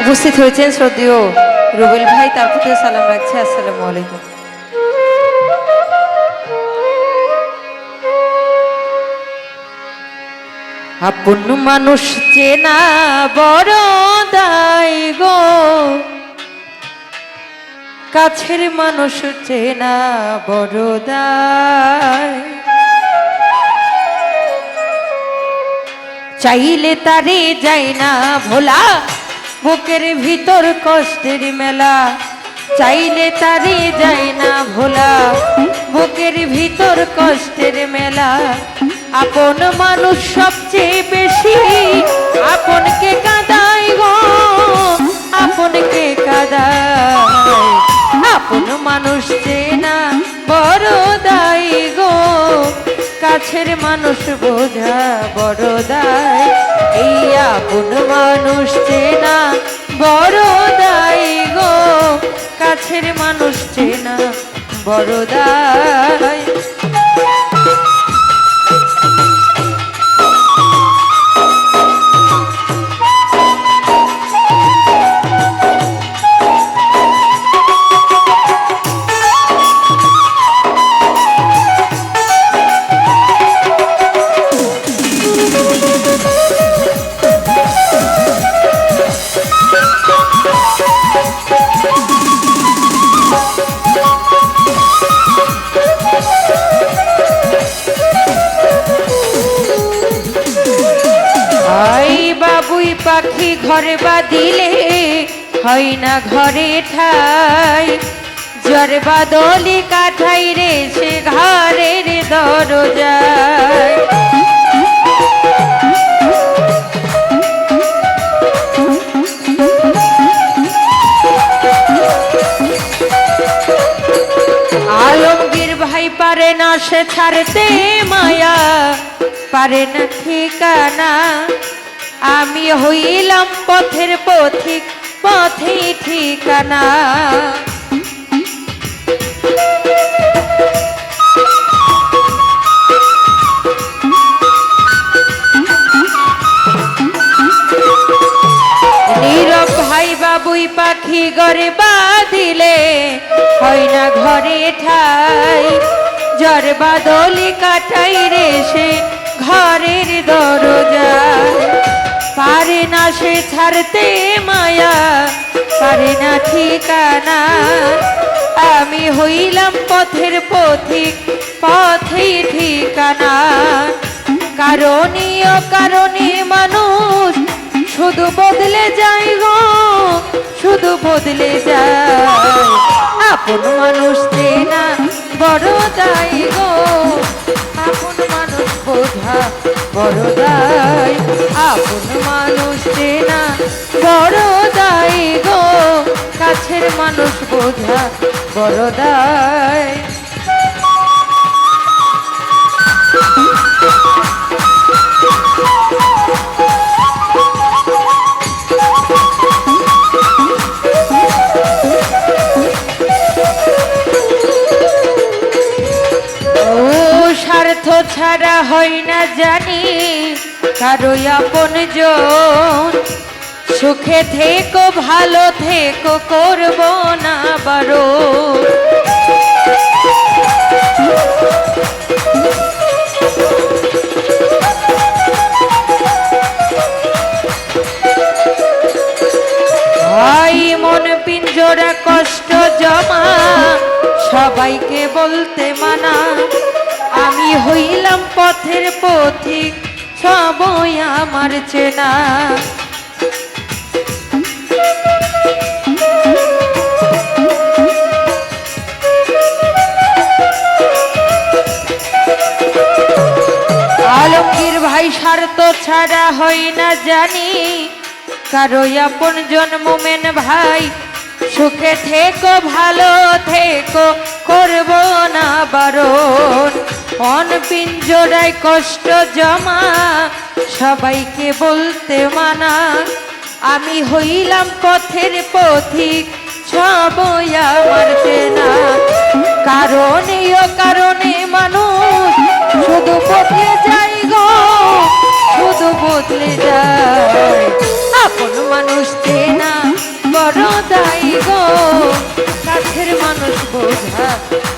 উপস্থিত হয়েছেন শ্রদ্ধেয় রুবেল ভাই, তার প্রতি সালাম রাখছি। আসসালামু আলাইকুম। আপন মানুষ চেনা বড় দায় গো, কাছের মানুষ চেনা বড় দায়। চাইলে তারে যাই না ভোলা, বুকের ভিতর কষ্টের মেলা। চাইলে তারে যাই না ভোলা, বুকের ভিতর কষ্টের মেলা। আপন মানুষ সবচেয়ে বেশি আপনকে কাঁদায় গো, আপনকে কাঁদায়। আপন মানুষ চেনা বড় দায় গো, কাছের মানুষ বোঝা বড় দায়। এই আপন মানুষ চেনা বড় দায় গো, কাছের মানুষ চেনা বড় দায়। পাখি ঘরে বাঁধিলে হয় না ঘরে ঠাই, জ্বর বাদলি কাঠাই রে সে ঘরের দরজায়। আলমগীর ভাই পারে না সে ছাড়তে মায়া, পারে না ঠিকানা। আমি হইলাম পথের পথিক, পথে ঠিকানা। নীরব ভাই বাবুই পাখি ঘরে বাঁধিলে হয় না ঘরে ঠাই, জ্বর বাদলি কাটাই রে সে ঘরের দরজায়। পারে না সে ছাড়তে মায়া, পারে না ঠিকানা। আমি হইলাম পথের পথিক, পথেই ঠিকানা। কারণে অকারণে মানুষ শুধু বদলে যায় গো, শুধু বদলে যায়। আপন মানুষ চেনা বড় দায় গো, আপন মানুষ বোঝা বড় দায়। আপন মানুষ চেনা বড় দায় গো, কাছের মানুষ বোঝা বড় দায়। স্বার্থ ছাড়া হয় না জানি কারো আপন জন, সুখে থেকো ভালো থেকো করব না বারণ। ভাই মন পিঞ্জরা কষ্ট জমা, সবাইকে বলতে মানা। আমি হইলাম পথের পথিক, সবই আমার চেনা। আলমগীর ভাই স্বার্থ ছাড়া হয় না জানি কারো আপন জন। মোমেন ভাই সুখে থেকো ভালো থেকো করব না বারণ। মন পিঞ্জরায় কষ্ট জমা, সবাইকে বলতে মানা। আমি হইলাম পথের পথিক, সবই আমার চেনা। কারণে অকারণে মানুষ শুধু বদলে যায় গো, শুধু বদলে যায়। আপন মানুষ চেনা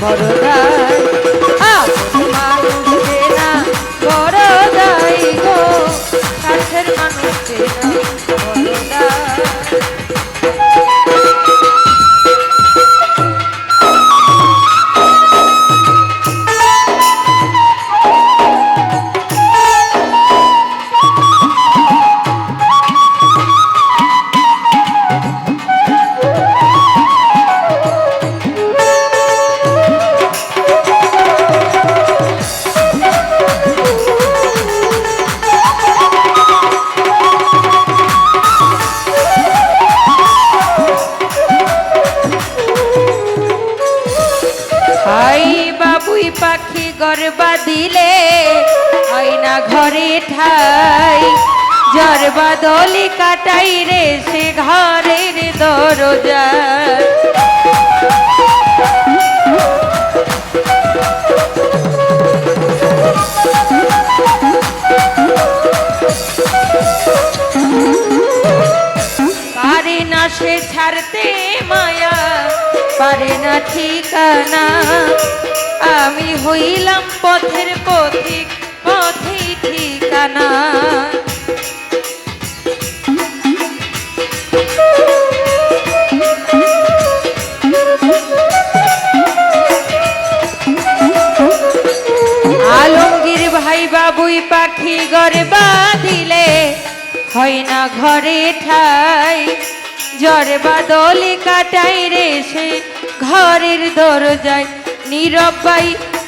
বড় দায় আপন মানুষ চেনা বড় দায় গো কাছের মানুষ চেনা বড় দায় পাখি গরবা দিলে হয় না ঘরে ঠাই জ্বর বাদলি কাটাই রে সে ঘরের দরজা পারে না সে ছাড়তে মায়া পারে না ঠিকানা আমি হইলাম পথের পথিক পথে ঠিকানা আলমগীর ভাই বাবুই পাখি ঘরে বাঁধিলে হয় না ঘরে ঠাই জ্বরে বাদলি কাটাই রে সে ঘরের দরজায় নীরব ভাই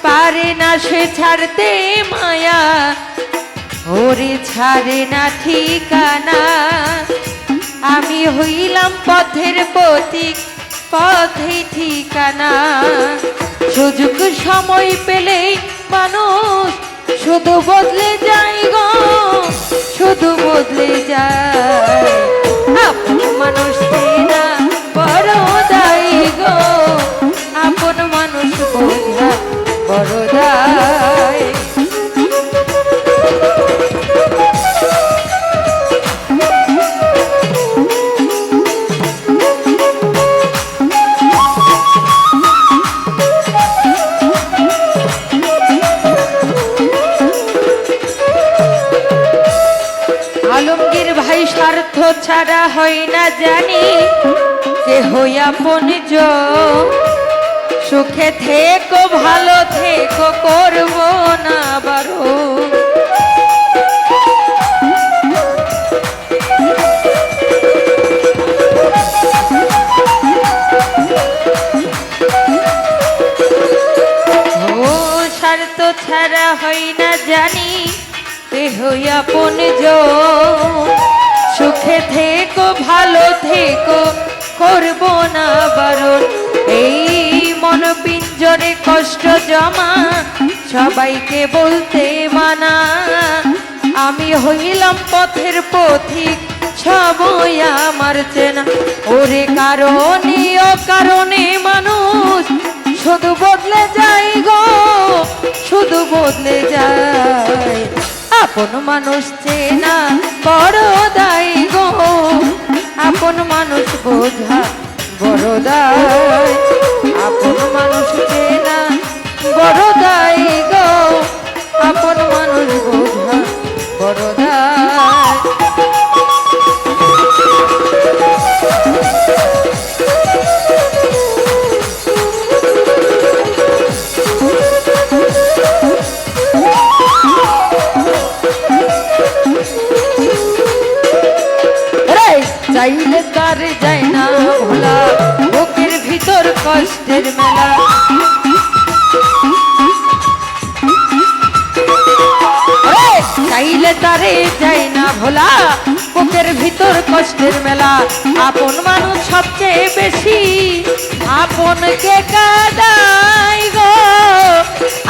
পারে না সে ছাড়তে মায়া ওরে ছাড়ে না ঠিকানা আমি হইলাম পথের পথিক পথে ঠিকানা সুযোগ সময় পেলেই মানুষ শুধু বদলে যায় গো শুধু বদলে যায় আপন মানুষ চেনা বড় দায় গো আপন মানুষ বোঝা বড় দায় আলমগীর ভাই স্বার্থ ছাড়া হয় না জানি কেহ আপন সুখে থেকো ভালো থেকো করব না বারো ও স্বার্থ ছাড়া হয় না জানি কেহ আপন সুখে থেকো ভালো থেকো করব না বারণ এই মন পিঞ্জরে কষ্ট জমা সবাইকে বলতে মানা আমি হইলাম পথের পথিক সবই আমার চেনা ওরে কারণে ও কারণে মানুষ শুধু বদলে যায় গো শুধু বদলে যায় আপন মানুষ চেনা বড় দায় গো আপন মানুষ বোঝা বড় দায় আপন মানুষ চেনা বড় দায় গো আপন মানুষ বোঝা বড় দায় চাইলে তার যায় না ভোলা বুকের ভিতর কষ্টের মেলা চাইলে তারে যায় না ভোলা বুকের ভিতর কষ্টের মেলা আপন মানুষ সবচেয়ে বেশি আপনকে কাঁদায় গো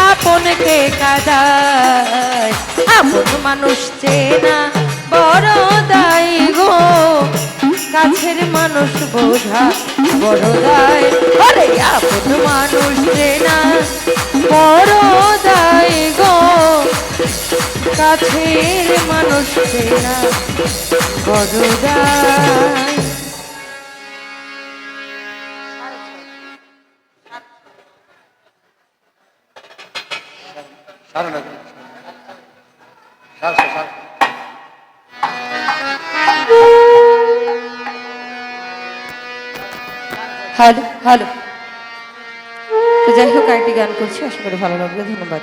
আপনকে কাঁদায় আপন মানুষ চেনা বড় দায় গো কাছের মানুষ বোঝা বড় দায় আরে আপন মানুষ চেনা বড় দায় গো কাছের মানুষ চেনা বড় দায় সারো না সারো সারো হ্যালো হ্যালো। তো যাই হোক আরেকটি গান করছি, আশা করি ভালো লাগবে। ধন্যবাদ।